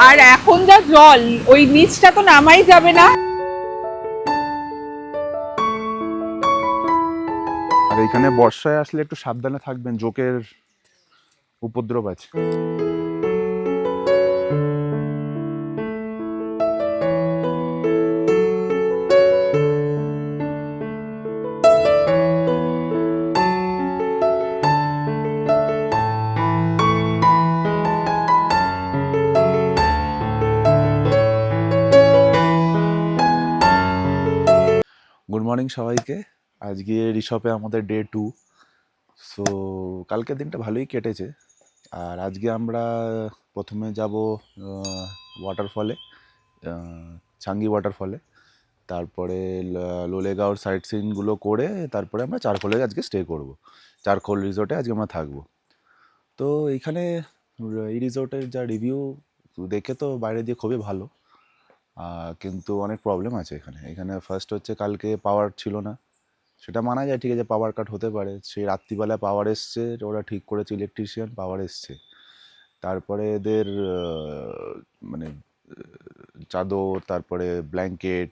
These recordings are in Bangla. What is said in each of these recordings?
আর এখন যা জল, ওই নিচটা তো নামাই যাবে না। আর এখানে বর্ষায় আসলে একটু সাবধানে থাকবেন, জোকের উপদ্রব আছে। গুড মর্নিং সবাইকে। আজকে ঋষভে আমাদের ডে 2। সো কালকের দিনটা ভালোই কেটেছে। আর আজকে আমরা প্রথমে যাব ওয়াটারফলে, ছাঙ্গি ওয়াটারফলে। তারপরে লোলেগাঁওর সাইট সিনগুলো করে তারপরে আমরা চারখোলে আজকে স্টে করব। চারখোল রিসোর্টে আজকে আমরা থাকবো। তো এইখানে এই রিসোর্টের যা রিভিউ দেখে তো বাইরে দিয়ে খুবই ভালো, কিন্তু অনেক প্রবলেম আছে এখানে। এখানে ফার্স্ট হচ্ছে কালকে পাওয়ার ছিল না, সেটা মানা যায়, ঠিক আছে, পাওয়ার কাট হতে পারে। সেই রাত্রিবেলায় পাওয়ার এসছে, ওরা ঠিক করেছে, ইলেকট্রিশিয়ান পাওয়ার এসছে। তারপরে এদের মানে চাদর, তারপরে ব্ল্যাঙ্কেট,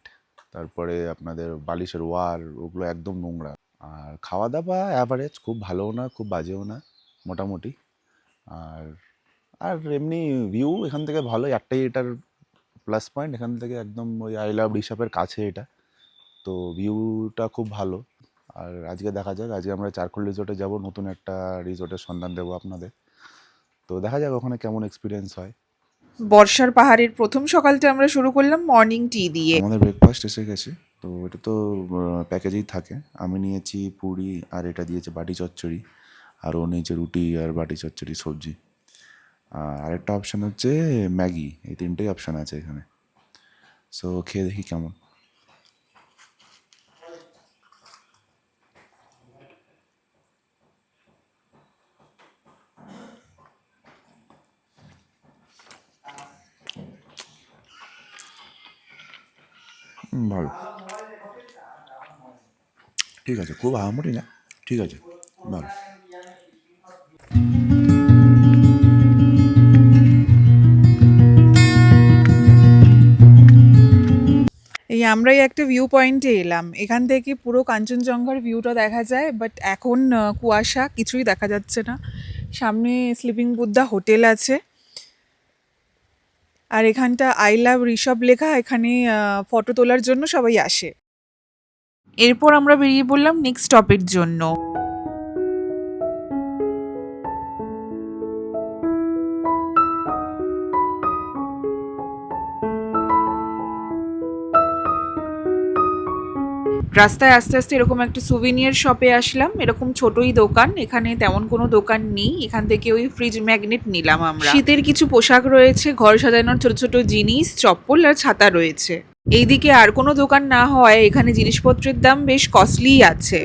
তারপরে আপনাদের বালিশের ওয়ার, ওগুলো একদম নোংরা। আর খাওয়া দাওয়া অ্যাভারেজ, খুব ভালোও না খুব বাজেও না, মোটামুটি। আর আর এমনি ভিউ এখান থেকে ভালো। একটাই এটার প্লাস পয়েন্ট, এখান থেকে একদম ওই আই লাভ ঋষভের কাছে এটা, তো ভিউটা খুব ভালো। আর আজকে দেখা যাক, আজকে আমরা চারখোল রিসোর্টে যাব, নতুন একটা রিসোর্টের সন্ধান দেবো আপনাদের। তো দেখা যাক ওখানে কেমন এক্সপিরিয়েন্স হয়। বর্ষার পাহাড়ের প্রথম সকালটা আমরা শুরু করলাম মর্নিং টি দিয়ে। আমাদের ব্রেকফাস্ট এসে গেছে, তো এটা তো প্যাকেজেই থাকে। আমি নিয়েছি পুরি, আর এটা দিয়েছে বাটি চচ্চড়ি, আর ও নিয়েছে রুটি আর বাটি চচ্চড়ি সবজি। আরেকটা অপশান হচ্ছে ম্যাগি। এই তিনটেই অপশান আছে এখানে। সো খেয়ে দেখি কেমন। ভালো, ঠিক আছে, খুব আহামরি না, ঠিক আছে, ভালো। এই আমরাই একটা ভিউ পয়েন্টে এলাম, এখান থেকে পুরো কাঞ্চনজঙ্ঘার ভিউটা দেখা যায়, বাট এখন কুয়াশা, কিছুই দেখা যাচ্ছে না। সামনে স্লিপিং বুদ্ধা হোটেল আছে, আর এখানটা আই লাভ ঋষভ লেখা। এখানে ফটো তোলার জন্য সবাই আসে। এরপর আমরা বেরিয়ে পড়লাম নেক্সট স্টপের জন্য। রাস্তায় আস্তে আস্তে এরকম একটা সুভিনিয়ার শপে আসলাম। এরকম ছোটই দোকান, এখানে তেমন কোনো দোকান নেই। এখান থেকে ওই ফ্রিজ ম্যাগনেট নিলাম আমরা। শীতের কিছু পোশাক রয়েছে, ঘর সাজানোর ছোট ছোট জিনিস, চপ্পল আর ছাতা রয়েছে। এইদিকে আর কোনো দোকান না হওয়ায় এখানে জিনিসপত্রের দাম বেশ কস্টলিই আছে।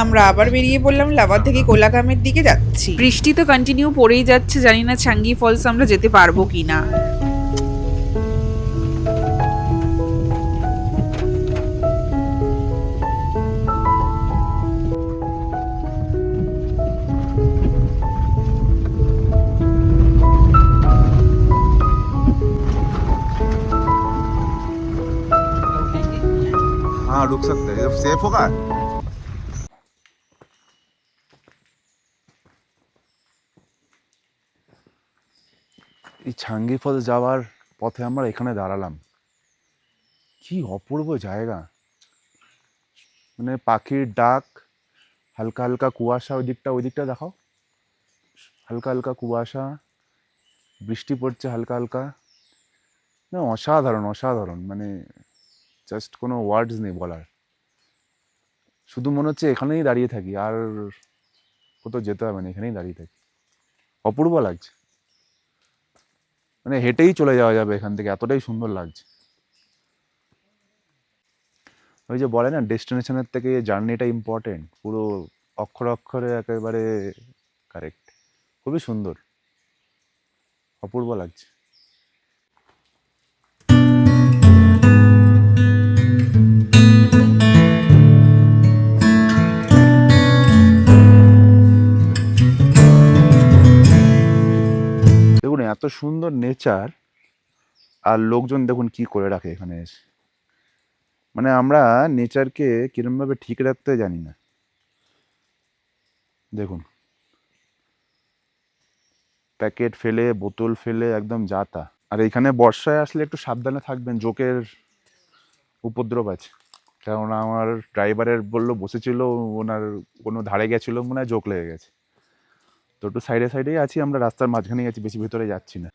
আমরা আবার বেরিয়ে পড়লাম, লাভা থেকে কোলাগামের দিকে যাচ্ছি। বৃষ্টি তো কন্টিনিউ পড়েই যাচ্ছে, জানি না ছাঙ্গি ফলস আমরা যেতে পারবো কিনা। हाँ रुक सकते हैं, सेफ होगा। এই ছাঙ্গি ফলস যাওয়ার পথে আমরা এখানে দাঁড়ালাম। কি অপূর্ব জায়গা, মানে পাখির ডাক, হালকা হালকা কুয়াশা, ওই দিকটা দেখাও, হালকা হালকা কুয়াশা, বৃষ্টি পড়ছে হালকা হালকা। না, অসাধারণ অসাধারণ, মানে জাস্ট কোনো ওয়ার্ডস নেই বলার। শুধু মনে হচ্ছে এখানেই দাঁড়িয়ে থাকি, আর কোথাও যেতে হবে না, এখানেই দাঁড়িয়ে থাকি। অপূর্ব লাগছে, মানে হেঁটেই চলে যাওয়া যাবে এখান থেকে, এতটাই সুন্দর লাগছে। ওই যে বলে না, ডেস্টিনেশনের থেকে জার্নিটা ইম্পর্টেন্ট। পুরো অক্ষরে অক্ষরে একেবারে কারেক্ট। খুবই সুন্দর, অপূর্ব লাগছে। দেখুন এত সুন্দর নেচার, আর লোকজন দেখুন কি করে রাখে এখানে এসে। মানে আমরা নেচারকে কিরমভাবে ঠিক রাখতে জানি না। দেখুন প্যাকেট ফেলে, বোতল ফেলে একদম যাতা। আর এখানে বর্ষায় আসলে একটু সাবধানে থাকবেন, জোকের উপদ্রব আছে। কেননা আমার ড্রাইভারের বললো বসেছিল, ওনার কোনো ধারে গেছিলো, মনে হয় জোক লেগে গেছে। তো একটু সাইডে সাইডেই আছি আমরা, রাস্তার মাঝখানেই আছি, বেশি ভেতরে যাচ্ছি না।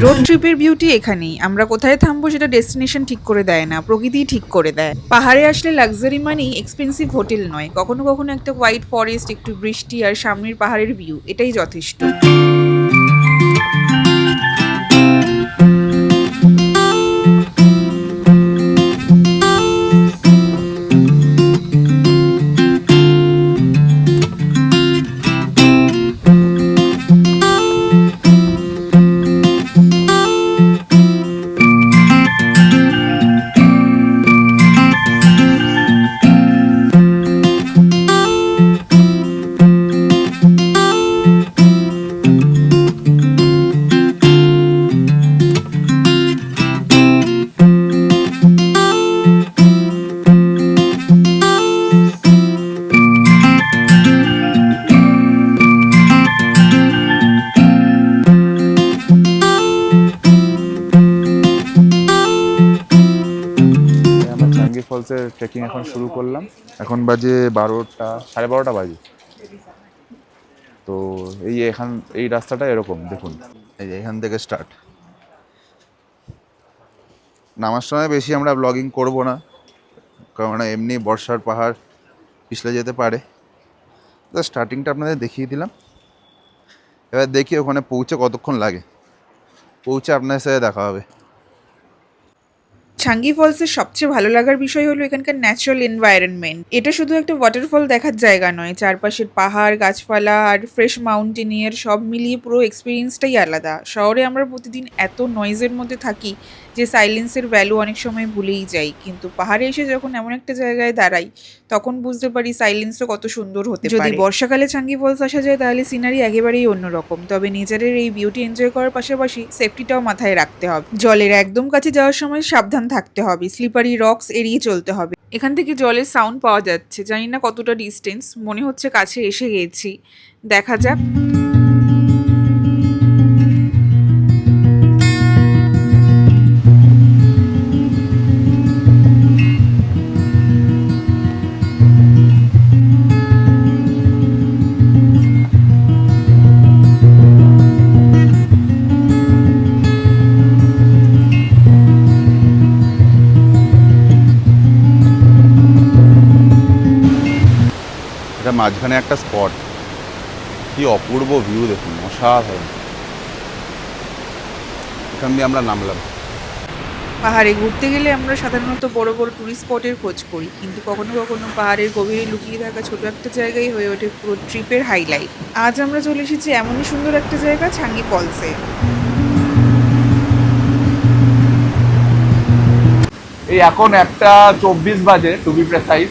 রোড ট্রিপের বিউটি এখানেই। আমরা কোথায় থামবো সেটা ডেস্টিনেশন ঠিক করে দেয় না, প্রকৃতিই ঠিক করে দেয়। পাহাড়ে আসলে লাক্সারি মানেই এক্সপেন্সিভ হোটেল নয়, কখনো কখনো একটা হোয়াইট ফরেস্ট, একটু বৃষ্টি আর সামনের পাহাড়ের ভিউ, এটাই যথেষ্ট। ফলসের ট্রেকিং এখন শুরু করলাম। এখন বাজে 12টা, 12:30 বাজে। তো এই রাস্তাটা এরকম দেখুন, এই যে এখান থেকে স্টার্ট। নামার সময় বেশি আমরা ব্লগিং করব না, কারণ এমনি বর্ষার পাহাড় পিছলে যেতে পারে। তো স্টার্টিংটা আপনাদের দেখিয়ে দিলাম। এবার দেখি ওখানে পৌঁছে কতক্ষণ লাগে, পৌঁছে আপনাদের সাথে দেখা হবে। ছাঙ্গি ফলসের সবচেয়ে ভালো লাগার বিষয় হলো এখানকার ন্যাচারাল এনভায়রনমেন্ট। এটা শুধু একটা ওয়াটারফল দেখার জায়গা নয়, চারপাশের পাহাড়, গাছপালা আর ফ্রেশ মাউন্টেনিয়ার সব মিলিয়ে পুরো এক্সপিরিয়েন্সটাই আলাদা। শহরে আমরা প্রতিদিন এত নয়েজের মধ্যে থাকি যে সাইলেন্সের ভ্যালু অনেক সময় ভুলেই যাই, কিন্তু পাহাড়ে এসে যখন এমন একটা জায়গায় দাঁড়াই তখন বুঝতে পারি সাইলেন্সও কত সুন্দর হতে পারে। যদি বর্ষাকালে ছাঙ্গি ফলস আসা যায় তাহলে সিনারি একেবারেই অন্যরকম। তবে নেচারের এই বিউটি এনজয় করার পাশাপাশি সেফটিটাও মাথায় রাখতে হবে। জলের একদম কাছে যাওয়ার সময় সাবধান থাকতে হবে, স্লিপারি রক্স এড়িয়ে চলতে হবে। এখান থেকে জলের সাউন্ড পাওয়া যাচ্ছে, জানি না কতটা ডিস্টেন্স, মনে হচ্ছে কাছে এসে গেছি, দেখা যাক। এটা মাঝখানে একটা স্পট, কি অপূর্ব ভিউ দেখুন, অসাধারণ। এখান দিয়ে আমরা নামলাম। পাহাড়ে ঘুরতে গেলে আমরা সাধারণত বড় বড় টুরিস্ট স্পটের খোঁজ করি, কিন্তু কখনো কখনো পাহাড়ের গভীরে লুকিয়ে থাকা ছোট একটা জায়গায় হয়ে ওঠে পুরো ট্রিপের হাইলাইট। আজ আমরা চলে এসেছি এমনই সুন্দর একটা জায়গা, ছাঙ্গি ফলসে। এই এখন 1:24 বাজে টু বি প্রেসাইজ।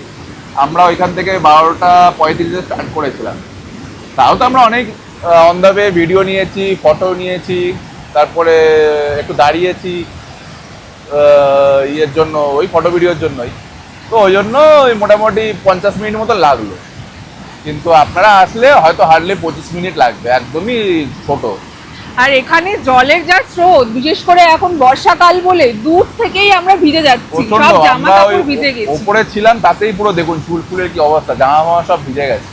আমরা ওইখান থেকে 12:35 স্টার্ট করেছিলাম। তাও তো আমরা অনেক অন দ্য ওয়ে ভিডিও নিয়েছি, ফটো নিয়েছি, তারপরে একটু দাঁড়িয়েছি ইয়ের জন্য, ওই ফটো ভিডিওর জন্যই। তো ওই জন্য ওই মোটামুটি 50 মিনিট মতো লাগলো, কিন্তু আপনারা আসলে হয়তো হার্ডলি 25 মিনিট লাগবে, একদমই ছোট। আর এখানে জলের যা স্রোত, বিশেষ করে এখন বর্ষাকাল বলে দূর থেকেই আমরা ভিজে যাচ্ছি, প্রচন্ড। সব জামা আমরা ওই কাপড় ভিজে গেছে। উপরে ছিলাম তাতেই পুরো দেখুন চুল ফুলের কি অবস্থা, জামা ফামা সব ভিজে গেছে।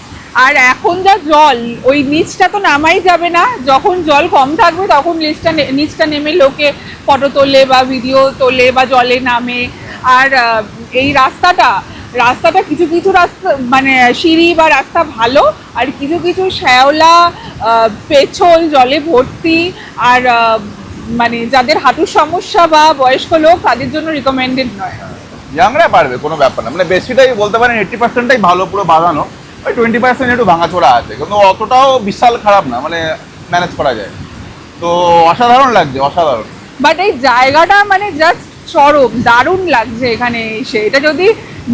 আর এখন যা জল, ওই নিচটা তো নামাই যাবে না, যখন জল কম থাকবে তখন নিচটা নেমে লোকে ফটো তোলে বা ভিডিও তোলে বা জলে নামে। আর এই রাস্তাটা কিছু কিছু রাস্তা মানে সিঁড়ি বা রাস্তা ভালো, আর কিছু কিছু শ্যাওলা, পেছল জলে ভর্তি। আর মানে যাদের হাঁটুর সমস্যা বা বয়স্ক লোক তাদের জন্য রিকমেন্ডেড নয়। ইয়াংরা পারবে, কোনো ব্যাপার না, মানে বেশিটাই বলতে পারেন 80%টাই ভালো, পুরো বাঁধানো। ওই 20% একটু ভাঙাচোরা আছে, কিন্তু অতটাও বিশাল খারাপ না, মানে ম্যানেজ করা যায়। তো অসাধারণ লাগছে, অসাধারণ। বাট এই জায়গাটা মানে জাস্ট চরম দারুণ লাগছে এখানে এসে। এটা যদি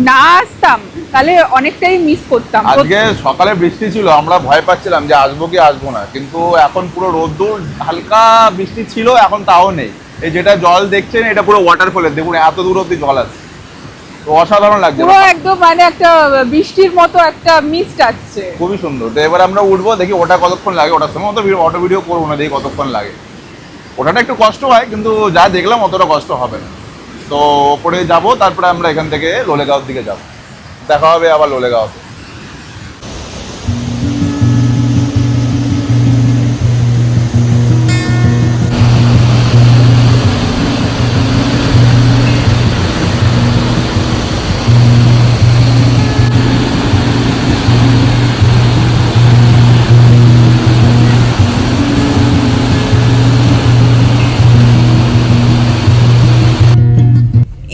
না আসতাম তাহলে অনেকটাই মিস করতাম। আজকে সকালে বৃষ্টি ছিল, আমরা ভয় পাচ্ছিলাম যে আসবো কি আসবো না, কিন্তু এখন পুরো রোদ্দুর, হালকা বৃষ্টি ছিল, এখন তাও নেই। এই যেটা জল দেখছেন এটা পুরো ওয়াটারফলের, দেখুন এত দূর অব্দি জল আছে, তো অসাধারণ লাগছে। পুরো একদম মানে একটা বৃষ্টির মতো একটা মিস্ট আসছে, খুবই সুন্দর। তো এবার আমরা উঠবো, দেখি ওটা কতক্ষণ লাগে। ওটার সময় অত অটো ভিডিও করবো না, দেখি কতক্ষণ লাগে। ওটাটা একটু কষ্ট হয়, কিন্তু যা দেখলাম অতটা কষ্ট হবে না। তো ওপরে যাবো, তারপরে আমরা এখান থেকে লোলেগাঁওর দিকে যাবো। দেখা হবে আবার লোলেগাঁওতে।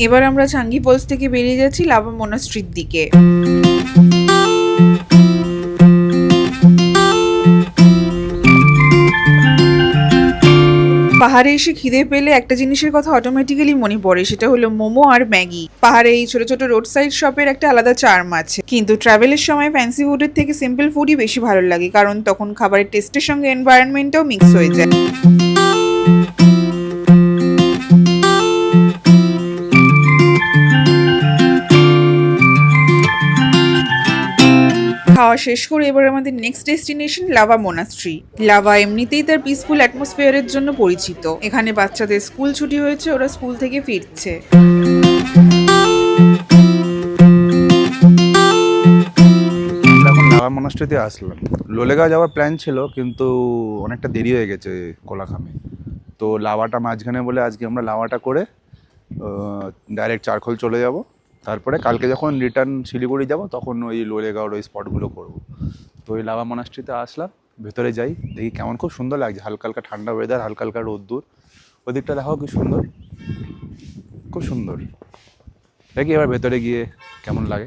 এবার আমরা চাঙ্গি ফলস থেকে বেরিয়ে যাচ্ছি লাভা মোনাস্ট্রির দিকে। পাহাড়ে এসে খিদে পেলে একটা জিনিসের কথা অটোমেটিক্যালি মনে পড়ে, সেটা হলো মোমো আর ম্যাগি। পাহাড়ে এই ছোট ছোট রোড সাইড শপের একটা আলাদা চার্ম আছে, কিন্তু ট্রাভেলের সময় ফ্যান্সি ফুডের থেকে সিম্পল ফুডই বেশি ভালো লাগে, কারণ তখন খাবারের টেস্টের সঙ্গে এনভায়রনমেন্টটাও মিক্স হয়ে যায়। খাওয়া শেষ করে এবার আমাদের next destination lava monastery. Lava এমনিতেই তার পিসফুল অ্যাটমসফিয়ারের জন্য পরিচিত। এখানে বাচ্চাদের স্কুল ছুটি হয়েছে, ওরা স্কুল থেকে ফিরছে। এখন লাভা মনাস্ট্রিতে আসলাম। লোলেগাঁও যাওয়ার প্ল্যান ছিল, কিন্তু অনেকটা দেরি হয়ে গেছে কোলাখামে। তো লাভাটা মাঝখানে বলে আজকে আমরা লাভাটা করে ডাইরেক্ট চারখোল চলে যাব। তারপরে কালকে যখন রিটার্ন শিলিগুড়ি যাব তখন ওই লোলেগাঁওর ওই স্পটগুলো করব। তো ওই লাভা মনাস্ট্রিতে আসলাম, ভেতরে যাই, দেখি কেমন, খুব সুন্দর লাগছে, হালকা হালকা ঠান্ডা ওয়েদার, হালকা হালকা রোদ্দুর। ওদিকটা দেখাও কি সুন্দর, খুব সুন্দর। দেখি এবার ভেতরে গিয়ে কেমন লাগে।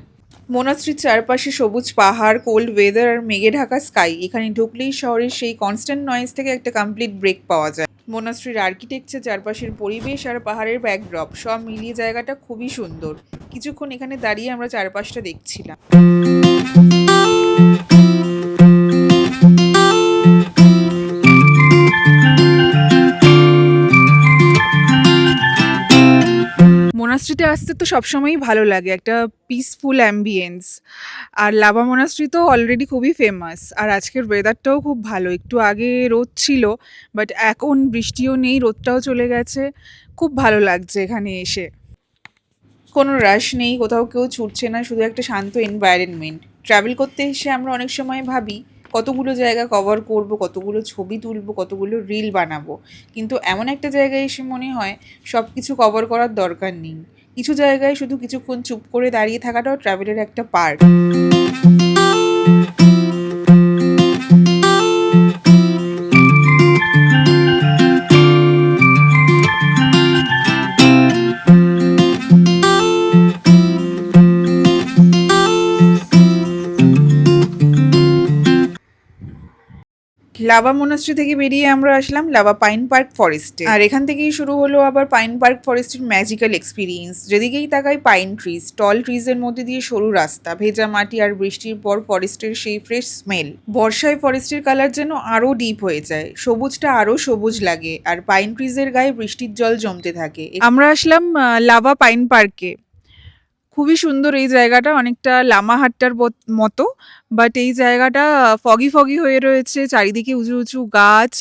মোনাস্ট্রির চারপাশে সবুজ পাহাড়, কোল্ড ওয়েদার আর মেঘে ঢাকা স্কাই। এখানে ঢুকলেই শহরের সেই কনস্ট্যান্ট নয়েজ থেকে একটা কমপ্লিট ব্রেক পাওয়া যায়। মোনাস্ট্রির আর্কিটেকচার, চারপাশের পরিবেশ আর পাহাড়ের ব্যাকড্রপ সব মিলিয়ে জায়গাটা খুবই সুন্দর। কিছুক্ষণ এখানে দাঁড়িয়ে আমরা চারপাশটা দেখছিলাম। মোনাস্ট্রিতে আসতে তো সবসময়ই ভালো লাগে, একটা পিসফুল অ্যাম্বিয়েন্স। আর লাভা মোনাস্ট্রি তো অলরেডি খুবই ফেমাস, আর আজকের ওয়েদারটাও খুব ভালো। একটু আগে রোদ ছিল, বাট এখন বৃষ্টিও নেই, রোদটাও চলে গেছে। খুব ভালো লাগছে এখানে এসে। কোনো রাশ নেই, কোথাও কেউ ছুটছে না, শুধু একটা শান্ত এনভায়রনমেন্ট। ট্রাভেল করতে এসে আমরা অনেক সময় ভাবি কতগুলো জায়গা কভার করব, কতগুলো ছবি তুলব, কতগুলো রিল বানাবো, কিন্তু এমন একটা জায়গায় এসে মনে হয় সব কিছু কভার করার দরকার নেই। কিছু জায়গায় শুধু কিছুক্ষণ চুপ করে দাঁড়িয়ে থাকাটাও ট্রাভেলের একটা পার্ট। লাভা মোনাস্ট্রি থেকে বেরিয়ে আমরা আসলাম লাভা পাইন পার্ক ফরেস্টে। আর এখান থেকেই শুরু হলো আবার পাইন পার্ক ফরেস্টের ম্যাজিক্যাল এক্সপিরিয়েন্স। যেদিকেই তাকাই পাইন ট্রিজ, টল ট্রিজের মধ্যে দিয়ে সরু রাস্তা, ভেজা মাটি আর বৃষ্টির পর ফরেস্টের সেই ফ্রেশ স্মেল। বর্ষায় ফরেস্টের কালার যেন আরও ডিপ হয়ে যায়, সবুজটা আরও সবুজ লাগে, আর পাইন ট্রিজের গায়ে বৃষ্টির জল জমতে থাকে। আমরা আসলাম লাভা পাইন পার্কে। খুবই সুন্দর এই জায়গাটা, অনেকটা লামাহাট্টার মতো। বাট এই জায়গাটা ফগি ফগি হয়ে রয়েছে, চারিদিকে উঁচু উঁচু গাছ,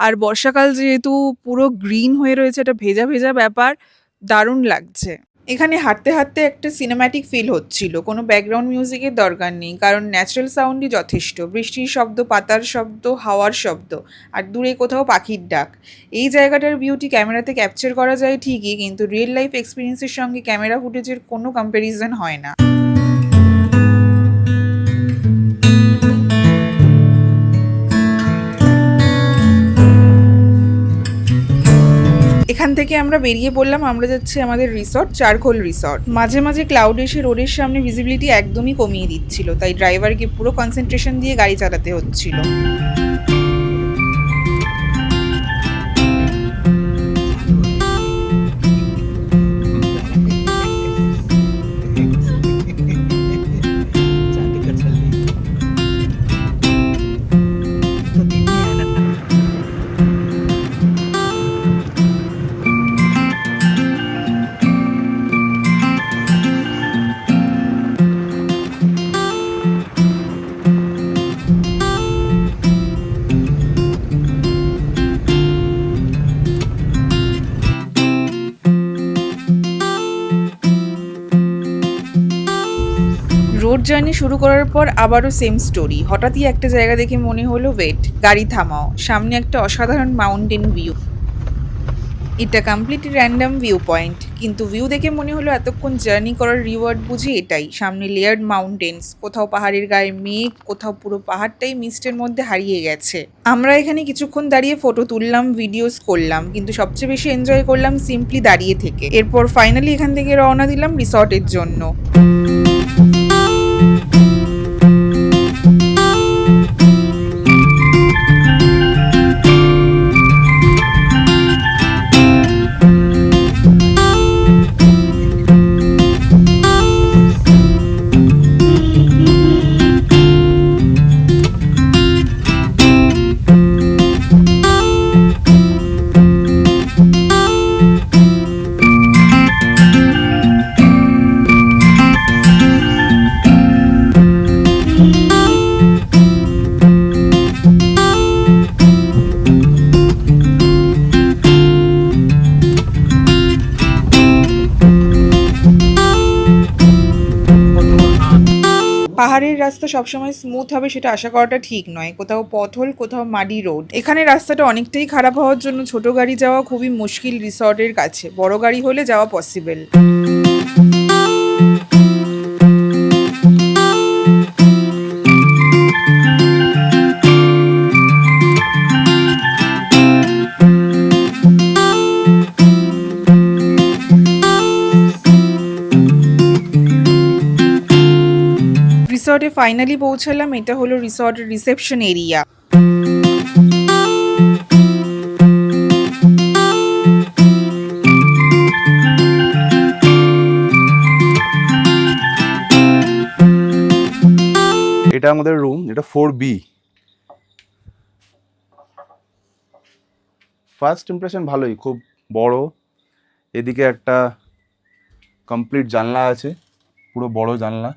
আর বর্ষাকাল যেহেতু পুরো গ্রিন হয়ে রয়েছে, এটা ভেজা ভেজা ব্যাপার, দারুণ লাগছে। এখানে হাঁটতে হাঁটতে একটা সিনেম্যাটিক ফিল হচ্ছিল, কোনো ব্যাকগ্রাউন্ড মিউজিকের দরকার নেই, কারণ ন্যাচারাল সাউন্ডই যথেষ্ট। বৃষ্টির শব্দ, পাতার শব্দ, হাওয়ার শব্দ, আর দূরে কোথাও পাখির ডাক। এই জায়গাটার বিউটি ক্যামেরাতে ক্যাপচার করা যায় ঠিকই, কিন্তু রিয়েল লাইফ এক্সপিরিয়েন্সের সঙ্গে ক্যামেরা ফুটেজের কোনো কম্প্যারিজন হয় না। এখান থেকে আমরা বেরিয়ে পড়লাম, আমরা যাচ্ছি আমাদের রিসর্ট, চারখোল রিসর্ট। মাঝে মাঝে ক্লাউড এসে রোডের সামনে ভিজিবিলিটি একদমই কমিয়ে দিচ্ছিল, তাই ড্রাইভারকে পুরো কনসেন্ট্রেশন দিয়ে গাড়ি চালাতে হচ্ছিল। রোড জার্নি শুরু করার পর আবারও সেম স্টোরি। হঠাৎই একটা জায়গা দেখে মনে হলো ওয়েট, গাড়ি থামাও, সামনে একটা অসাধারণ মাউন্টেন ভিউ। এটা কমপ্লিটলি র্যান্ডম ভিউ পয়েন্ট, কিন্তু ভিউ দেখে মনে হলো এতক্ষণ জার্নি করার রিওয়ার্ড বুঝি এটাই। সামনে লেয়ার্ড মাউন্টেন্স, কোথাও পাহাড়ের গায়ে মেঘ, কোথাও পুরো পাহাড়টাই মিস্টের মধ্যে হারিয়ে গেছে। আমরা এখানে কিছুক্ষণ দাঁড়িয়ে ফটো তুললাম, ভিডিওস করলাম, কিন্তু সবচেয়ে বেশি এনজয় করলাম সিম্পলি দাঁড়িয়ে থেকে। এরপর ফাইনালি এখান থেকে রওনা দিলাম রিসর্টের জন্য। পাহাড়ের রাস্তা সবসময় স্মুথ হবে সেটা আশা করাটা ঠিক নয়, কোথাও পথল, কোথাও মাডি রোড। এখানে রাস্তাটা অনেকটাই খারাপ হওয়ার জন্য ছোট গাড়ি যাওয়া খুবই মুশকিল রিসর্টের কাছে, বড় গাড়ি হলে যাওয়া পসিবল। রিসর্টে ফাইনালি পৌঁছালাম, এটা হলো রিসর্টের রিসেপশন এরিয়া। এটা আমাদের রুম, এটা 4B। ফার্স্ট ইমপ্রেশন ভালোই, খুব বড়। এদিকে একটা কমপ্লিট জানলা আছে, পুরো বড় জানলা,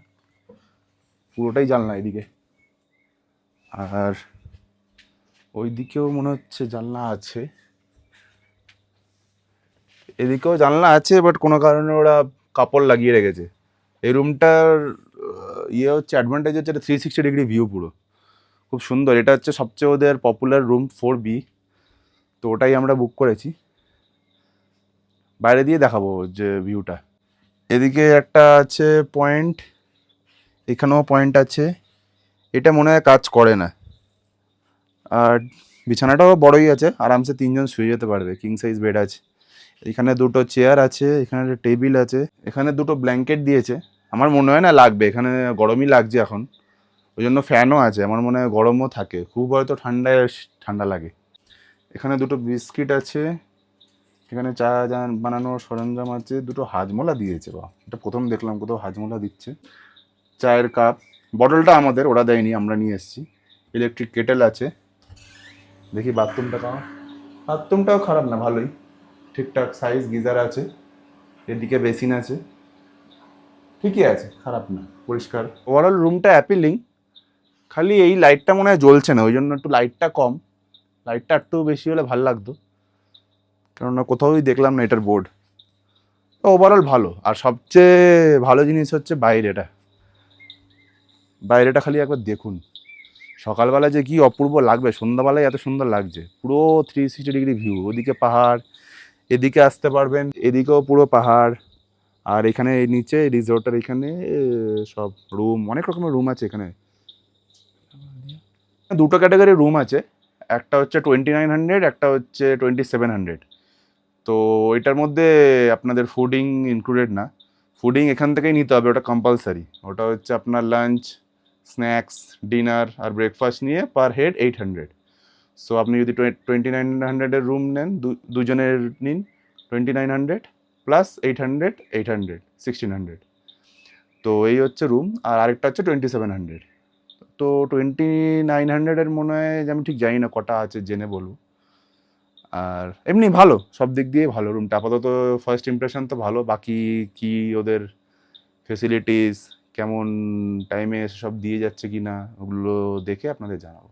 পুরোটাই জানলা এদিকে। আর ওই দিকেও মনে হচ্ছে জানলা আছে, এদিকেও জানলা আছে, বাট কোনো কারণে ওরা কাপড় লাগিয়ে রেখেছে। এই রুমটার ইয়ে হচ্ছে, অ্যাডভান্টেজ হচ্ছে এটা 360 ডিগ্রি ভিউ, পুরো খুব সুন্দর। এটা হচ্ছে সবচেয়ে ওদের পপুলার রুম 4B, তো ওটাই আমরা বুক করেছি। বাইরে দিয়ে দেখাবো যে ভিউটা। এদিকে একটা আছে পয়েন্ট, এখানেও পয়েন্ট আছে। এটা মনে হয় কাজ করে না। আর বিছানাটাও বড়ই আছে, আরামসে 3 জন শুয়ে যেতে পারবে, কিং সাইজ বেড আছে। এখানে 2টো চেয়ার আছে, এখানে একটা টেবিল আছে, এখানে 2টো ব্ল্যাঙ্কেট দিয়েছে। আমার মনে হয় না লাগবে, এখানে গরমই লাগছে এখন, ওই জন্য ফ্যানও আছে। আমার মনে হয় গরমও থাকে, খুব হয়তো ঠান্ডা লাগে। এখানে 2টো বিস্কিট আছে, এখানে চা বানানোর সরঞ্জাম আছে, 2টো হাজমোলা দিয়েছে। বা এটা প্রথম দেখলাম কোথাও হাজমোলা দিচ্ছে। চায়ের কাপ, বটলটা আমাদের, ওরা দেয়নি, আমরা নিয়ে এসেছি। ইলেকট্রিক কেটেল আছে। দেখি বাথরুমটাও খারাপ না, ভালোই, ঠিকঠাক সাইজ। গিজার আছে, এদিকে বেসিন আছে। ঠিকই আছে, খারাপ না, পরিষ্কার। ওভারঅল রুমটা অ্যাপিলিং, খালি এই লাইটটা মনে হয় জ্বলছে না, ওই জন্য একটু লাইটটা কম। লাইটটা একটু বেশি হলে ভালো লাগতো, কেননা কোথাওই দেখলাম না এটার বোর্ড। ওভারঅল ভালো। আর সবচেয়ে ভালো জিনিস হচ্ছে বাইরেটা। বাইরেটা খালি একবার দেখুন, সকালবেলা যে কি অপূর্ব লাগবে, সন্ধ্যাবেলায় এত সুন্দর লাগছে। পুরো 360 ডিগ্রি ভিউ, ওদিকে পাহাড়, এদিকে আসতে পারবেন, এদিকেও পুরো পাহাড়। আর এখানে এই নিচে রিসোর্টের এখানে সব রুম, অনেক রকমের রুম আছে এখানে। দুটো ক্যাটাগরির রুম আছে, একটা হচ্ছে 2900, একটা হচ্ছে 2700। তো এটার মধ্যে আপনাদের ফুডিং ইনক্লুডেড না, ফুডিং এখান থেকেই নিতে হবে, ওটা কম্পালসারি। ওটা হচ্ছে আপনার লাঞ্চ, স্ন্যাক্স, ডিনার আর ব্রেকফাস্ট নিয়ে পার হেড 800। সো আপনি যদি 2900-এর রুম নেন, দুজনের নিন 2900 প্লাস 800, 1600। তো এই হচ্ছে রুম। আর আরেকটা হচ্ছে 2700। তো 2900-এর মনে হয় যে, আমি ঠিক জানি না কটা আছে, জেনে বলবো। আর এমনি ভালো, সব দিক দিয়ে ভালো রুমটা। আপাতত ফার্স্ট ইমপ্রেশন তো ভালো, বাকি কি ওদের ফেসিলিটিস কেমন টাইমে সব দিয়ে যাচ্ছে কি না, ওগুলো দেখে আপনাদের জানাবো।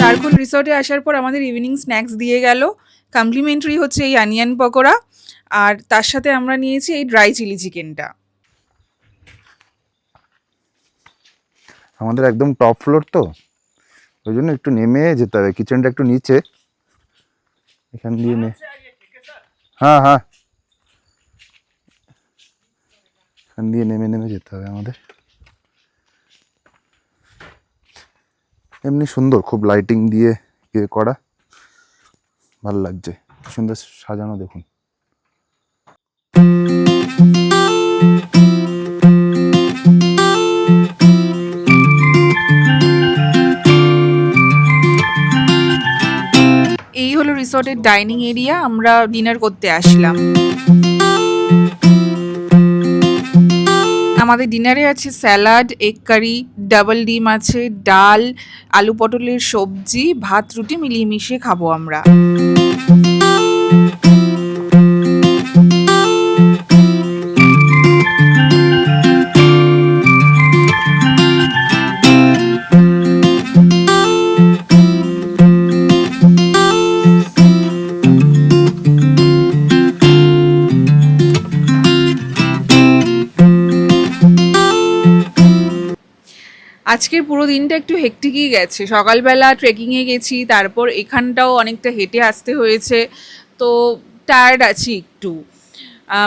চারকোল রিসর্টে আসার পর আমাদের ইভিনিং স্ন্যাক্স দিয়ে গেল। কমপ্লিমেন্টারি হচ্ছে এই অনিয়ন পকোড়া, আর তার সাথে আমরা নিয়েছি এই ড্রাই চিলি চিকেনটা। আমাদের একদম টপ ফ্লোর তো, ওই জন্য একটু নেমে যেতে হবে, কিচেনটা একটু নিচে, এখান দিয়ে হ্যাঁ হ্যাঁ, এখান দিয়ে নেমে নেমে যেতে হবে আমাদের। এমনি সুন্দর, খুব লাইটিং দিয়ে ইয়ে করা, ভালো লাগছে, সুন্দর সাজানো দেখুন। এই হলো রিসর্টের ডাইনিং এরিয়া, আমরা ডিনার করতে আসলাম। আমাদের ডিনারে আছে স্যালাড, এগ কারি, ডাবল ডিম আছে, ডাল, আলু পটলের সবজি, ভাত রুটি মিলিয়ে মিশিয়ে খাবো আমরা। আজকের পুরো দিনটা একটু হেক্টিকই গেছে। সকালবেলা ট্রেকিংয়ে গেছি, তারপর এখানটাও অনেকটা হেঁটে আসতে হয়েছে, তো টায়ার্ড আছি একটু।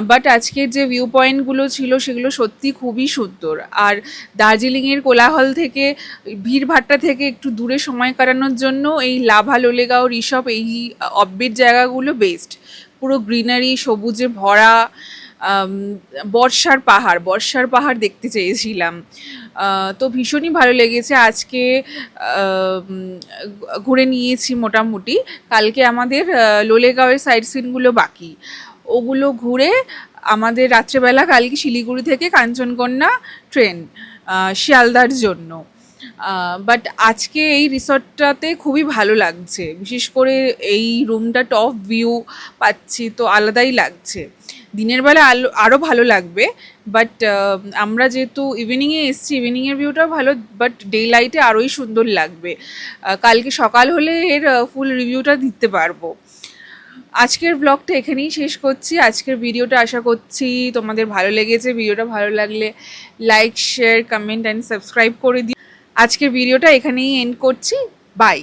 বাট আজকের যে ভিউ পয়েন্টগুলো ছিল সেগুলো সত্যি খুবই সুন্দর। আর দার্জিলিংয়ের কোলাহল থেকে, ভিড়ভাট্টা থেকে একটু দূরে সময় কাটানোর জন্য এই লাভা, লোলেগাঁও, ঋষভ, এই অফবিট জায়গাগুলো বেস্ট। পুরো গ্রিনারি, সবুজে ভরা। বর্ষার পাহাড় দেখতে চেয়েছিলাম, তো ভীষণই ভালো লেগেছে। আজকে ঘুরে নিয়েছি মোটামুটি। কালকে আমাদের লোলেগাঁওয়ের সাইট সিনগুলো বাকি, ওগুলো ঘুরে আমাদের রাত্রেবেলা কালকে শিলিগুড়ি থেকে কাঞ্চনকন্যা ট্রেন শিয়ালদার জন্য। বাট আজকে এই রিসর্টটাতে খুবই ভালো লাগছে, বিশেষ করে এই রুমটা টপ ভিউ পাচ্ছি, তো আলাদাই লাগছে। দিনের বেলা আরও ভালো লাগবে, বাট আমরা যেহেতু ইভিনিংয়ে এসেছি, ইভিনিংয়ের ভিউটাও ভালো, বাট ডে লাইটে আরোই সুন্দর লাগবে। কালকে সকাল হলে এর ফুল রিভিউটা দিতে পারবো। আজকের ব্লগটা এখানেই শেষ করছি। আজকের ভিডিওটা আশা করছি তোমাদের ভালো লেগেছে। ভিডিওটা ভালো লাগলে like, share, comment and subscribe করে দিও। আজকের ভিডিওটা এখানেই এন্ড করছি। বাই।